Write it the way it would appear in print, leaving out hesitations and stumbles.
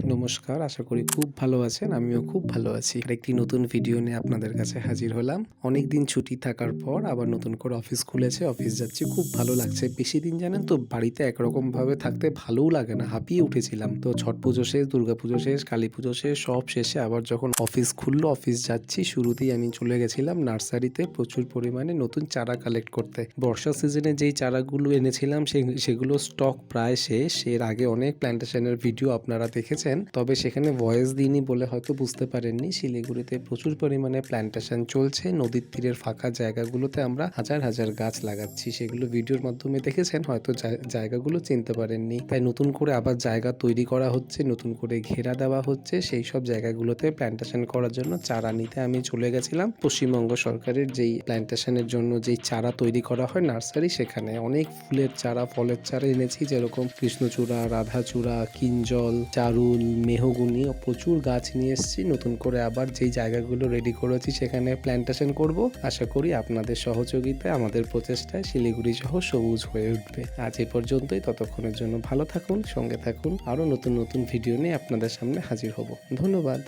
নমস্কার, আশা করি খুব ভালো আছেন। আমিও খুব ভালো আছি। আরেকটি নতুন ভিডিও নিয়ে আপনাদের কাছে হাজির হলাম। অনেকদিন ছুটি থাকার পর আবার নতুন করে অফিস খুলেছে। অফিস যাচ্ছি, খুব ভালো লাগছে। বেশিদিন জানেন তো বাড়িতে একরকমভাবে থাকতে ভালোও লাগে না। হাঁপিয়ে উঠেছিলাম। তো ছট পুজো শেষ, দুর্গাপুজো শেষ, কালীপুজো শেষ, সব শেষে আবার যখন অফিস খুললো, অফিস যাচ্ছি। শুরুতেই আমি চলে গেছিলাম নার্সারিতে প্রচুর পরিমাণে নতুন চারা কালেক্ট করতে। বর্ষা সিজনে যেই চারাগুলো এনেছিলাম সেগুলো স্টক প্রায় শেষ। এর আগে অনেক প্ল্যান্টেশনের ভিডিও আপনারা দেখেছেন, তবে সেখানে ভয়েস দিইনি বলে হয়তো বুঝতে পারেননি। শিলিগুড়িতে প্রচুর পরিমাণে প্ল্যান্টেশন চলছে। নদীর তীরের ফাঁকা জায়গাগুলোতে আমরা হাজার হাজার গাছ লাগাচ্ছি। সেগুলো ভিডিওর মাধ্যমে দেখেছেন, হয়তো জায়গাগুলো চিনতে পারেননি। তাই নতুন করে আবার জায়গা তৈরি করা হচ্ছে, নতুন করে ঘেরা দেওয়া হচ্ছে। সেই সব জায়গাগুলোতে প্ল্যান্টেশন করার জন্য চারা নিতে আমি চলে গেছিলাম। পশ্চিমবঙ্গ সরকারের যেই প্ল্যান্টেশনের জন্য যেই চারা তৈরি করা হয় নার্সারি, সেখানে অনেক ফুলের চারা, ফলের চারা এনেছি, যেরকম কৃষ্ণচূড়া, রাধাচূড়া, কিঞ্জল, চারুল, মেহগুনি ও প্রচুর গাছ নিয়ে এসেছি। নতুন করে আবার যেই জায়গাগুলো রেডি করেছি সেখানে প্ল্যান্টেশন করব। আশা করি আপনাদের সহযোগিতায়, আমাদের প্রচেষ্টায় শিলিগুড়ি সহ সবুজ হয়ে উঠবে। আজ এ পর্যন্তই। ততক্ষণের জন্য ভালো থাকুন, সঙ্গে থাকুন। আরও নতুন নতুন ভিডিও নিয়ে আপনাদের সামনে হাজির হব। ধন্যবাদ।